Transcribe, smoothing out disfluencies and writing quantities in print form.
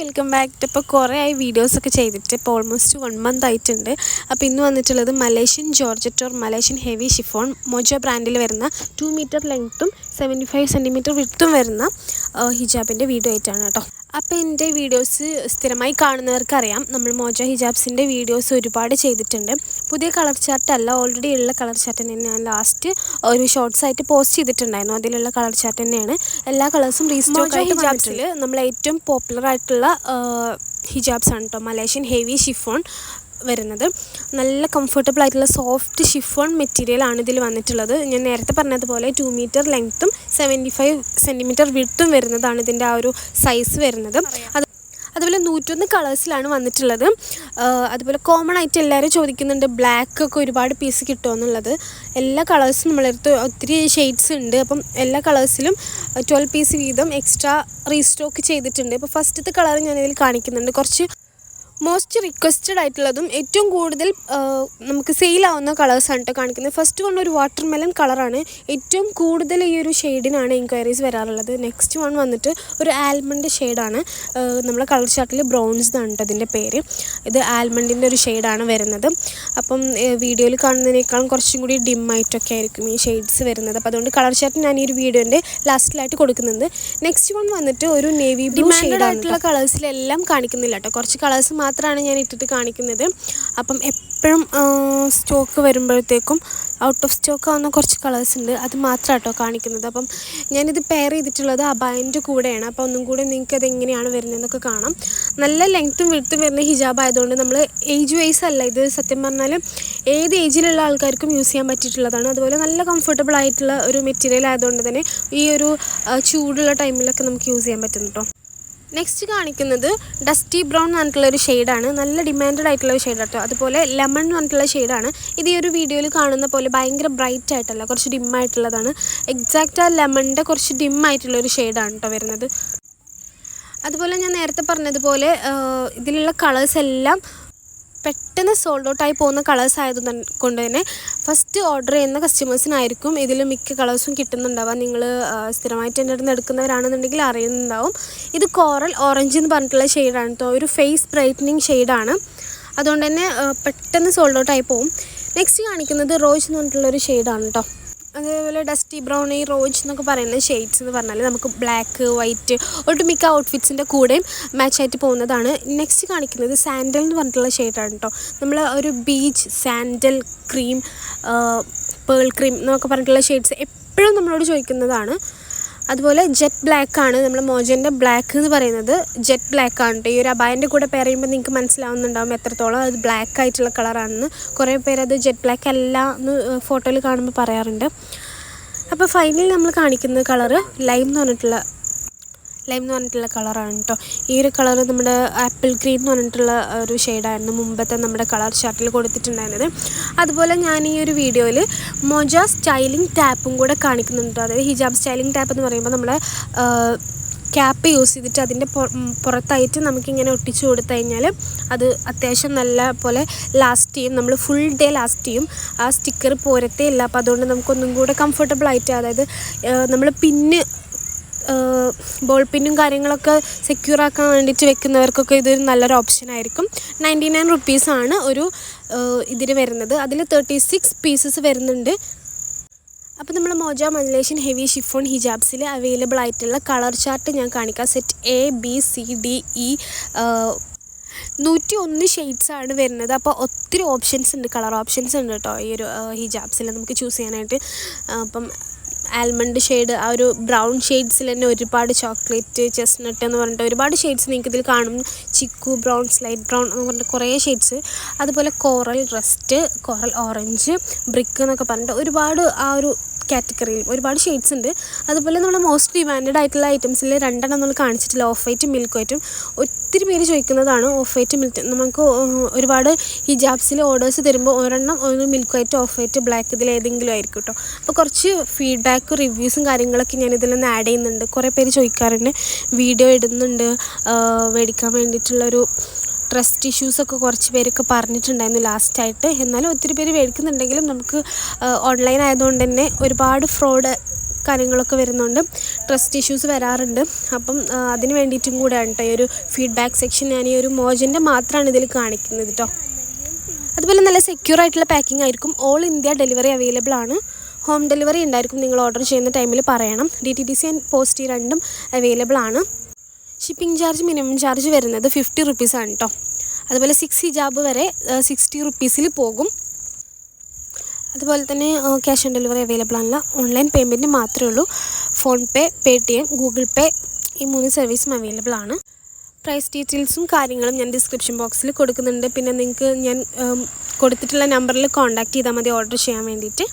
Welcome back. ഇപ്പോൾ കുറേ ആയി വീഡിയോസൊക്കെ ചെയ്തിട്ട് ഇപ്പോൾ ഓൾമോസ്റ്റ് 1 month ആയിട്ടുണ്ട്. അപ്പോൾ ഇന്ന് വന്നിട്ടുള്ളത് Malaysian georgette or Malaysian heavy chiffon mojo ബ്രാൻഡിൽ വരുന്ന 2 meter ലെങ്ത്തും 75 centimeter വിഡ്ത്തും വരുന്ന ഹിജാബിൻ്റെ വീഡിയോ ആയിട്ടാണ് കേട്ടോ. അപ്പോൾ എൻ്റെ വീഡിയോസ് സ്ഥിരമായി കാണുന്നവർക്കറിയാം, നമ്മൾ മോജോ ഹിജാബ്സിൻ്റെ വീഡിയോസ് ഒരുപാട് ചെയ്തിട്ടുണ്ട്. പുതിയ കളർ ചാർട്ടല്ല, ഓൾറെഡി ഉള്ള കളർ ചാർട്ട് തന്നെ ഞാൻ ലാസ്റ്റ് ഒരു ഷോർട്സ് ആയിട്ട് പോസ്റ്റ് ചെയ്തിട്ടുണ്ടായിരുന്നു. അതിലുള്ള കളർ ചാർട്ട് തന്നെയാണ്. എല്ലാ കളേഴ്സും റീസ്റ്റോക്ക് ആയിട്ട് ഹിജാബ്സിൽ നമ്മൾ ഏറ്റവും പോപ്പുലർ ആയിട്ടുള്ള ഹിജാബ്സ് ആണ് കേട്ടോ മലേഷ്യൻ ഹെവി ഷിഫോൺ വരുന്നത്. നല്ല കംഫർട്ടബിൾ ആയിട്ടുള്ള സോഫ്റ്റ് ഷിഫോൺ മെറ്റീരിയലാണ് ഇതിൽ വന്നിട്ടുള്ളത്. ഞാൻ നേരത്തെ പറഞ്ഞതുപോലെ 2 meter ലെങ്ത്തും 75 centimeter വിഡ്ത്തും വരുന്നതാണ് ഇതിൻ്റെ ആ ഒരു സൈസ് വരുന്നത്. അതുപോലെ 101 കളേഴ്സിലാണ് വന്നിട്ടുള്ളത്. അതുപോലെ കോമൺ ആയിട്ട് എല്ലാവരും ചോദിക്കുന്നുണ്ട് ബ്ലാക്ക് ഒക്കെ ഒരുപാട് പീസ് കിട്ടുമോ എന്നുള്ളത്. എല്ലാ കളേഴ്സും നമ്മളടുത്ത് ഒത്തിരി ഷെയ്ഡ്സ് ഉണ്ട്. അപ്പം എല്ലാ കളേഴ്സിലും 12 പീസ് വീതം എക്സ്ട്രാ റീസ്റ്റോക്ക് ചെയ്തിട്ടുണ്ട്. ഇപ്പോൾ ഫസ്റ്റത്തെ കളർ ഞാനിതിൽ കാണിക്കുന്നുണ്ട്. കുറച്ച് മോസ്റ്റ് റിക്വസ്റ്റഡ് ആയിട്ടുള്ളതും ഏറ്റവും കൂടുതൽ നമുക്ക് സെയിലാവുന്ന കളേഴ്സാണ് കേട്ടോ കാണിക്കുന്നത്. ഫസ്റ്റ് വൺ ഒരു വാട്ടർ മെലൺ കളറാണ്. ഏറ്റവും കൂടുതൽ ഈ ഒരു ഷെയ്ഡിനാണ് എൻക്വയറീസ് വരാറുള്ളത്. നെക്സ്റ്റ് വൺ വന്നിട്ട് ഒരു ആൽമണ്ട് ഷെയ്ഡാണ്. നമ്മളെ കളർ ചാർട്ടിൽ ബ്രൗൺസ് എന്നാണ് കേട്ടോ ഇതിൻ്റെ പേര്. ഇത് ആൽമണ്ടിൻ്റെ ഒരു ഷെയ്ഡാണ് വരുന്നത്. അപ്പം വീഡിയോയിൽ കാണുന്നതിനേക്കാളും കുറച്ചും കൂടി ഡിമ്മായിട്ടൊക്കെ ആയിരിക്കും ഈ ഷെയ്ഡ്സ് വരുന്നത്. അപ്പോൾ അതുകൊണ്ട് കളർ ചാർട്ട് ഞാൻ ഈ ഒരു വീഡിയോൻ്റെ ലാസ്റ്റിലായിട്ട് കൊടുക്കുന്നുണ്ട്. നെക്സ്റ്റ് വൺ വന്നിട്ട് ഒരു നേവി ബ്ലൂ ഷെയ്ഡായിട്ടുള്ള കളേഴ്സിലെല്ലാം കാണിക്കുന്നില്ല കേട്ടോ, കുറച്ച് കളേഴ്സ് മാത്രമാണ് ഞാൻ ഇട്ടിട്ട് കാണിക്കുന്നത്. അപ്പം എപ്പോഴും സ്റ്റോക്ക് വരുമ്പോഴത്തേക്കും ഔട്ട് ഓഫ് സ്റ്റോക്ക് ആവുന്ന കുറച്ച് കളേഴ്സ് ഉണ്ട്, അത് മാത്രമാണ് കേട്ടോ കാണിക്കുന്നത്. അപ്പം ഞാനിത് പെയർ ചെയ്തിട്ടുള്ളത് അബായൻ്റെ കൂടെയാണ്. അപ്പോൾ ഒന്നും കൂടെ നിങ്ങൾക്ക് അതെങ്ങനെയാണ് വരുന്നതെന്നൊക്കെ കാണാം. നല്ല ലെങ്ത്തും വിഡ്ത്തും വരുന്ന ഹിജാബ് ആയതുകൊണ്ട് നമ്മൾ ഏജ് വൈസ് അല്ല, ഇത് സത്യം പറഞ്ഞാൽ ഏത് ഏജിലുള്ള ആൾക്കാർക്കും യൂസ് ചെയ്യാൻ പറ്റിയിട്ടുള്ളതാണ്. അതുപോലെ നല്ല കംഫർട്ടബിൾ ആയിട്ടുള്ള ഒരു മെറ്റീരിയൽ ആയതുകൊണ്ട് തന്നെ ഈ ഒരു ചൂടുള്ള ടൈമിലൊക്കെ നമുക്ക് യൂസ് ചെയ്യാൻ പറ്റും കേട്ടോ. നെക്സ്റ്റ് കാണിക്കുന്നത് ഡസ്റ്റി ബ്രൗൺ എന്ന് പറഞ്ഞിട്ടുള്ളൊരു ഷെയ്ഡാണ്. നല്ല ഡിമാൻഡഡ് ആയിട്ടുള്ള ഒരു ഷെയ്ഡ് കേട്ടോ. അതുപോലെ ലെമൺ എന്ന് പറഞ്ഞിട്ടുള്ള ഷെയ്ഡാണ്. ഇത് ഈ ഒരു വീഡിയോയിൽ കാണുന്ന പോലെ ഭയങ്കര ബ്രൈറ്റ് ആയിട്ടല്ല, കുറച്ച് ഡിമ്മായിട്ടുള്ളതാണ്. എക്സാക്റ്റ് ആ ലെമണിൻ്റെ കുറച്ച് ഡിമ്മായിട്ടുള്ളൊരു ഷെയ്ഡാണ് കേട്ടോ വരുന്നത്. അതുപോലെ ഞാൻ നേരത്തെ പറഞ്ഞതുപോലെ ഇതിലുള്ള കളേഴ്സ് എല്ലാം പെട്ടെന്ന് സോൾഡ് ഔട്ടായി പോകുന്ന കളേഴ്സ് ആയതുകൊണ്ട് തന്നെ ഫസ്റ്റ് ഓർഡർ ചെയ്യുന്ന കസ്റ്റമേഴ്സിനായിരിക്കും ഇതിൽ മിക്ക കളേഴ്സും കിട്ടുന്നുണ്ടാവുക. നിങ്ങൾ സ്ഥിരമായിട്ട് എൻ്റെ അടുത്ത് എടുക്കുന്നവരാണെന്നുണ്ടെങ്കിൽ അറിയുന്നുണ്ടാവും. ഇത് കോറൽ ഓറഞ്ച് എന്ന് പറഞ്ഞിട്ടുള്ള ഷെയ്ഡാണ് കേട്ടോ. ഒരു ഫേസ് ബ്രൈറ്റനിങ് ഷെയ്ഡാണ്, അതുകൊണ്ട് തന്നെ പെട്ടെന്ന് സോൾഡ് ഔട്ടായി പോകും. നെക്സ്റ്റ് കാണിക്കുന്നത് റോസ് എന്ന് പറഞ്ഞിട്ടുള്ളൊരു ഷെയ്ഡാണ് കേട്ടോ. അതേപോലെ ഡസ്റ്റി ബ്രൗൺ, ഈ റോസ് എന്നൊക്കെ പറയുന്ന ഷെയ്ഡ്സ് എന്ന് പറഞ്ഞാൽ നമുക്ക് ബ്ലാക്ക്, വൈറ്റ് ഒട്ടുമിക്ക ഔട്ട്ഫിറ്റ്സിൻ്റെ കൂടെയും മാച്ചായിട്ട് പോകുന്നതാണ്. നെക്സ്റ്റ് കാണിക്കുന്നത് സാൻഡൽ എന്ന് പറഞ്ഞിട്ടുള്ള ഷെയ്ഡാണ് കേട്ടോ. നമ്മൾ ഒരു beach sandal cream, pearl cream എന്നൊക്കെ പറഞ്ഞിട്ടുള്ള ഷെയ്ഡ്സ് എപ്പോഴും നമ്മളോട് ചോദിക്കുന്നതാണ്. അതുപോലെ ജെറ്റ് ബ്ലാക്ക് ആണ്, നമ്മൾ മോജോൻ്റെ ബ്ലാക്ക് എന്ന് പറയുന്നത് ജെറ്റ് ബ്ലാക്ക് ആണ് കേട്ടോ. ഈ ഒരു അബായൻ്റെ കൂടെ പെയർ ചെയ്യുമ്പോൾ നിങ്ങൾക്ക് മനസ്സിലാവുന്നുണ്ടാവും എത്രത്തോളം അത് ബ്ലാക്ക് ആയിട്ടുള്ള കളറാണെന്ന്. കുറേ പേര് അത് ജെറ്റ് ബ്ലാക്ക് അല്ല എന്ന് ഫോട്ടോയിൽ കാണുമ്പോൾ പറയാറുണ്ട്. അപ്പോൾ ഫൈനലി നമ്മൾ കാണിക്കുന്ന കളറ് ലൈം എന്ന് പറഞ്ഞിട്ടുള്ള കളറാണ് കേട്ടോ. ഈ ഒരു കളർ നമ്മുടെ ആപ്പിൾ ഗ്രീൻ എന്ന് പറഞ്ഞിട്ടുള്ള ഒരു ഷെയ്ഡായിരുന്നു മുമ്പത്തെ നമ്മുടെ കളർ ചാർട്ടിൽ കൊടുത്തിട്ടുണ്ടായിരുന്നത്. അതുപോലെ ഞാൻ ഈ ഒരു വീഡിയോയിൽ മോജോ സ്റ്റൈലിംഗ് ടാപ്പും കൂടെ കാണിക്കുന്നുണ്ട്. അതായത് ഹിജാബ് സ്റ്റൈലിംഗ് ടാപ്പ് എന്ന് പറയുമ്പോൾ നമ്മുടെ ക്യാപ്പ് യൂസ് ചെയ്തിട്ട് അതിൻ്റെ പുറത്തായിട്ട് നമുക്കിങ്ങനെ ഒട്ടിച്ചു കൊടുത്തു കഴിഞ്ഞാൽ അത് അത്യാവശ്യം നല്ല പോലെ ലാസ്റ്റ് ചെയ്യും. നമ്മൾ ഫുൾ ഡേ ലാസ്റ്റ് ചെയ്യും. ആ സ്റ്റിക്കർ പോരത്തേ ഇല്ല. അപ്പോൾ അതുകൊണ്ട് നമുക്കൊന്നും കൂടെ കംഫർട്ടബിൾ ആയിട്ട്, അതായത് നമ്മൾ ബോൾ പിന്നും കാര്യങ്ങളൊക്കെ സെക്യൂർ ആക്കാൻ വേണ്ടിയിട്ട് വെക്കുന്നവർക്കൊക്കെ ഇതൊരു നല്ലൊരു ഓപ്ഷൻ ആയിരിക്കും. 99 rupees ഒരു ഇതിന് വരുന്നത്. അതിൽ 36 പീസസ് വരുന്നുണ്ട്. അപ്പോൾ നമ്മൾ മോജോ മലേഷ്യൻ ഹെവി ഷിഫോൺ ഹിജാബ്സിൽ അവൈലബിൾ ആയിട്ടുള്ള കളർ ചാർട്ട് ഞാൻ കാണിക്കാം. സെറ്റ് ABCDE 101 ഷെയ്ഡ്സാണ് വരുന്നത്. അപ്പോൾ ഒത്തിരി ഓപ്ഷൻസ് ഉണ്ട്, കളർ ഓപ്ഷൻസ് ഉണ്ട് കേട്ടോ ഈ ഒരു ഹിജാബ്സിൽ നമുക്ക് ചൂസ് ചെയ്യാനായിട്ട്. അപ്പം ആൽമണ്ട് ഷെയ്ഡ്, ആ ഒരു ബ്രൗൺ ഷെയ്ഡ്സിൽ തന്നെ ഒരുപാട് ചോക്ലേറ്റ്, ചെസ്നട്ട് എന്ന് പറഞ്ഞിട്ട് ഒരുപാട് ഷെയ്ഡ്സ് നിങ്ങൾക്ക് ഇതിൽ കാണും. ചിക്കു ബ്രൗൺ, സ്ലൈറ്റ് ബ്രൗൺ എന്ന് പറഞ്ഞിട്ട് കുറേ ഷെയ്ഡ്സ്. അതുപോലെ coral rust, coral orange, brick എന്നൊക്കെ പറഞ്ഞിട്ട് ഒരുപാട് ആ ഒരു കാറ്റഗറിയിൽ ഒരുപാട് ഷെയ്ഡ്സ് ഉണ്ട്. അതുപോലെ നമ്മൾ മോസ്റ്റ് ഡിമാൻഡഡ് ആയിട്ടുള്ള ഐറ്റംസിൽ 2 നമ്മൾ കാണിച്ചിട്ടില്ല, ഓഫ് വൈറ്റും മിൽക്ക് വൈറ്റും. ഒത്തിരി പേര് ചോദിക്കുന്നതാണ് ഓഫ് വൈറ്റ് മിൽക്ക്. നമുക്ക് ഒരുപാട് ഹിജാബ്സിൽ ഓർഡേഴ്സ് തരുമ്പോൾ ഒരെണ്ണം ഒരു milk white, of white, black ഇതിൽ ഏതെങ്കിലും ആയിരിക്കും കേട്ടോ. അപ്പോൾ കുറച്ച് ഫീഡ്ബാക്ക്, റിവ്യൂസും കാര്യങ്ങളൊക്കെ ഞാൻ ഇതിലൊന്ന് ആഡ് ചെയ്യുന്നുണ്ട്. കുറേ പേര് ചോദിക്കാറുണ്ട്, വീഡിയോ ഇടുന്നുണ്ട് മേടിക്കാൻ വേണ്ടിയിട്ടുള്ളൊരു ട്രസ്റ്റ് ഇഷ്യൂസൊക്കെ കുറച്ച് പേരൊക്കെ പറഞ്ഞിട്ടുണ്ടായിരുന്നു ലാസ്റ്റായിട്ട്. എന്നാലും ഒത്തിരി പേര് മേടിക്കുന്നുണ്ടെങ്കിലും നമുക്ക് ഓൺലൈൻ ആയതുകൊണ്ട് തന്നെ ഒരുപാട് ഫ്രോഡ് കാര്യങ്ങളൊക്കെ വരുന്നുണ്ട്, ട്രസ്റ്റ് ഇഷ്യൂസ് വരാറുണ്ട്. അപ്പം അതിന് വേണ്ടിയിട്ടും കൂടെയാണ് കേട്ടോ ഈ ഒരു ഫീഡ്ബാക്ക് സെക്ഷൻ ഞാൻ ഈ ഒരു മോജൻ്റെ മാത്രമാണ് ഇതിൽ കാണിക്കുന്നത് കേട്ടോ. അതുപോലെ നല്ല സെക്യൂർ ആയിട്ടുള്ള പാക്കിംഗ് ആയിരിക്കും. ഓൾ ഇന്ത്യ ഡെലിവറി അവൈലബിൾ ആണ്. ഹോം ഡെലിവറി ഉണ്ടായിരിക്കും. നിങ്ങൾ ഓർഡർ ചെയ്യുന്ന ടൈമിൽ പറയണം. DTDC ആൻഡ് പോസ്റ്റ് രണ്ടും അവൈലബിൾ ആണ്. ഷിപ്പിംഗ് ചാർജ് മിനിമം ചാർജ് വരുന്നത് 50 റുപ്പീസാണ് കേട്ടോ. അതുപോലെ 6 ഹിജാബ് വരെ 60 റുപ്പീസിൽ പോകും. അതുപോലെ തന്നെ ക്യാഷ് ഓൺ ഡെലിവറി അവൈലബിൾ ആണല്ല. ഓൺലൈൻ പേയ്മെൻറ്റ് മാത്രമേ ഉള്ളൂ. ഫോൺപേ, പേടിഎം, ഗൂഗിൾ പേ ഈ 3 സർവീസും അവൈലബിൾ ആണ്. പ്രൈസ് ഡീറ്റെയിൽസും കാര്യങ്ങളും ഞാൻ ഡിസ്ക്രിപ്ഷൻ ബോക്സിൽ കൊടുക്കുന്നുണ്ട്. പിന്നെ നിങ്ങൾക്ക് ഞാൻ കൊടുത്തിട്ടുള്ള നമ്പറിൽ കോൺടാക്റ്റ് ചെയ്താൽ മതി ഓർഡർ ചെയ്യാൻ വേണ്ടിയിട്ട്.